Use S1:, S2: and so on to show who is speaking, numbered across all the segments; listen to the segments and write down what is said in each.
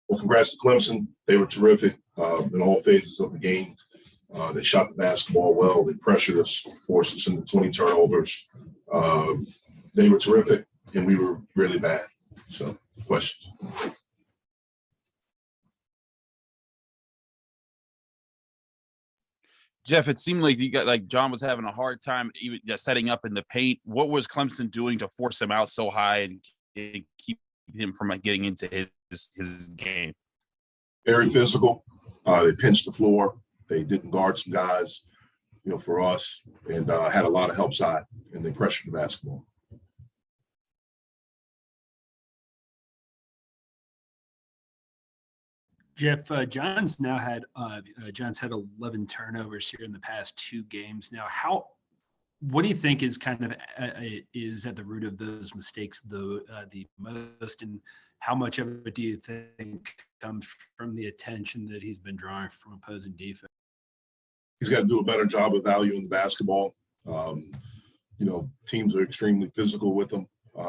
S1: Well, congrats to Clemson. They were terrific in all phases of the game. They shot the basketball well. They pressured us, forced us into 20 turnovers. They were terrific, and we were really bad. So, questions?
S2: Jeff, it seemed like John was having a hard time even just setting up in the paint. What was Clemson doing to force him out so high and keep him from getting into his game?
S1: Very physical. They pinched the floor. They didn't guard some guys, for us, and had a lot of help side, and they pressured the basketball.
S3: Jeff, John's had 11 turnovers here in the past 2 games. Now, what do you think is kind of is at the root of those mistakes the most, and how much of it do you think comes from the attention that he's been drawing from opposing defense?
S1: He's got to do a better job of valuing the basketball. Teams are extremely physical with him.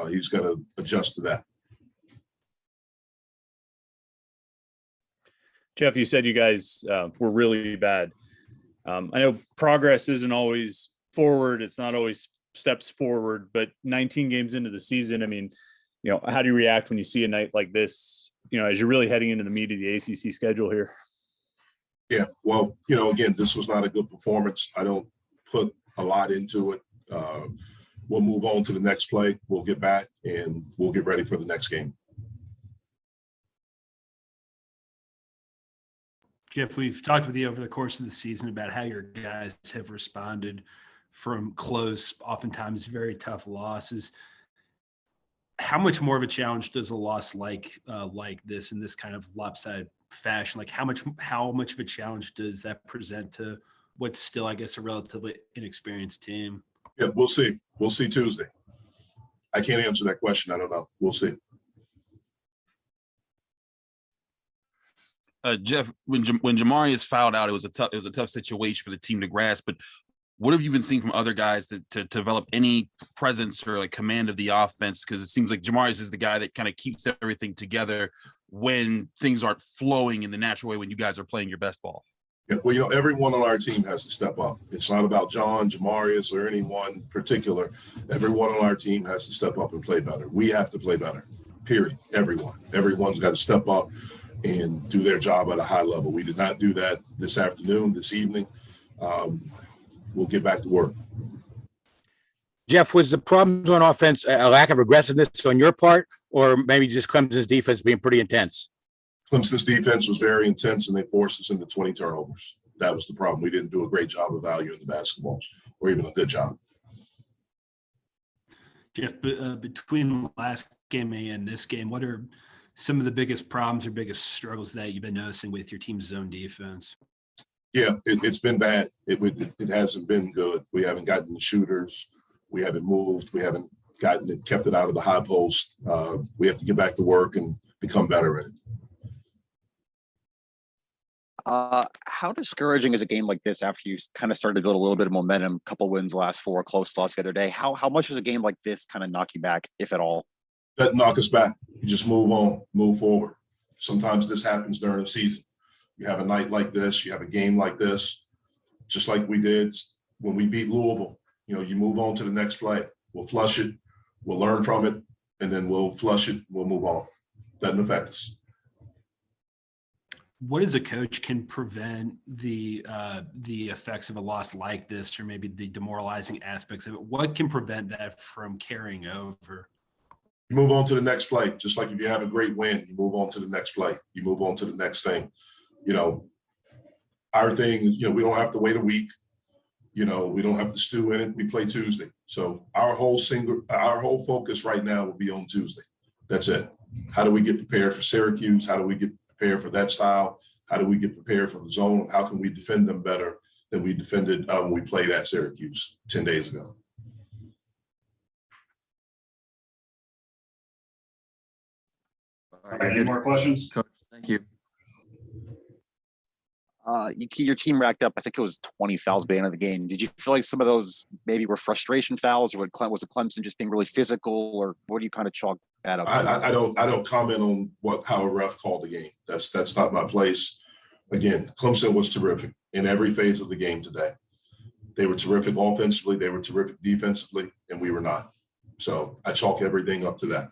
S1: He's got to adjust to that.
S4: Jeff, you said you guys were really bad. I know progress isn't always forward. It's not always steps forward, but 19 games into the season, how do you react when you see a night like this, as you're really heading into the meat of the ACC schedule here?
S1: Yeah, well, again, this was not a good performance. I don't put a lot into it. We'll move on to the next play. We'll get back, and we'll get ready for the next game.
S3: Jeff, we've talked with you over the course of the season about how your guys have responded from close, oftentimes very tough losses. How much more of a challenge does a loss like this in this kind of lopsided fashion? Like how much of a challenge does that present to what's still, I guess, a relatively inexperienced team?
S1: Yeah, we'll see. We'll see Tuesday. I can't answer that question. I don't know. We'll see.
S2: Jeff, when Jamari is fouled out, it was a tough situation for the team to grasp. But what have you been seeing from other guys to develop any presence or command of the offense? Because it seems like Jamari is the guy that kind of keeps everything together when things aren't flowing in the natural way when you guys are playing your best ball.
S1: Yeah, well, everyone on our team has to step up. It's not about John, Jamarius, or anyone particular. Everyone on our team has to step up and play better. We have to play better, period. Everyone's got to step up and do their job at a high level. We did not do that this evening. We'll get back to work.
S5: Jeff, was the problem on offense a lack of aggressiveness on your part, or maybe just Clemson's defense being pretty intense?
S1: Clemson's defense was very intense, and they forced us into 20 turnovers. That was the problem. We didn't do a great job of valuing the basketball, or even a good job.
S3: Jeff, between the last game and this game, what are some of the biggest problems or biggest struggles that you've been noticing with your team's zone defense?
S1: Yeah, it's been bad. It hasn't been good. We haven't gotten the shooters. We haven't moved. We haven't kept it out of the high post. We have to get back to work and become better at it.
S6: How discouraging is a game like this after you kind of started to build a little bit of momentum, a couple wins the last 4, close loss the other day? How much does a game like this kind of knock you back, if at all?
S1: Doesn't knock us back. You just move on, move forward. Sometimes this happens during the season. You have a night like this, you have a game like this, just like we did when we beat Louisville. You move on to the next play. We'll flush it, we'll learn from it, and then we'll flush it, we'll move on. Doesn't affect us.
S3: What as a coach can prevent the effects of a loss like this, or maybe the demoralizing aspects of it? What can prevent that from carrying over?
S1: You move on to the next play. Just like if you have a great win, you move on to the next play. You move on to the next thing. Our thing, we don't have to wait a week. We don't have to stew in it. We play Tuesday. So our whole focus right now will be on Tuesday. That's it. How do we get prepared for Syracuse? How do we get prepared for that style? How do we get prepared for the zone? How can we defend them better than we defended when we played at Syracuse 10 days ago?
S7: All right, any more questions?
S8: Coach, thank you.
S6: Your team racked up, I think it was 20 fouls by the end of the game. Did you feel like some of those maybe were frustration fouls, or was it Clemson just being really physical, or what do you kind of chalk Bad
S1: I don't comment on how a ref called the game. That's not my place. Again, Clemson was terrific in every phase of the game today. They were terrific offensively, they were terrific defensively, and we were not. So I chalk everything up to that.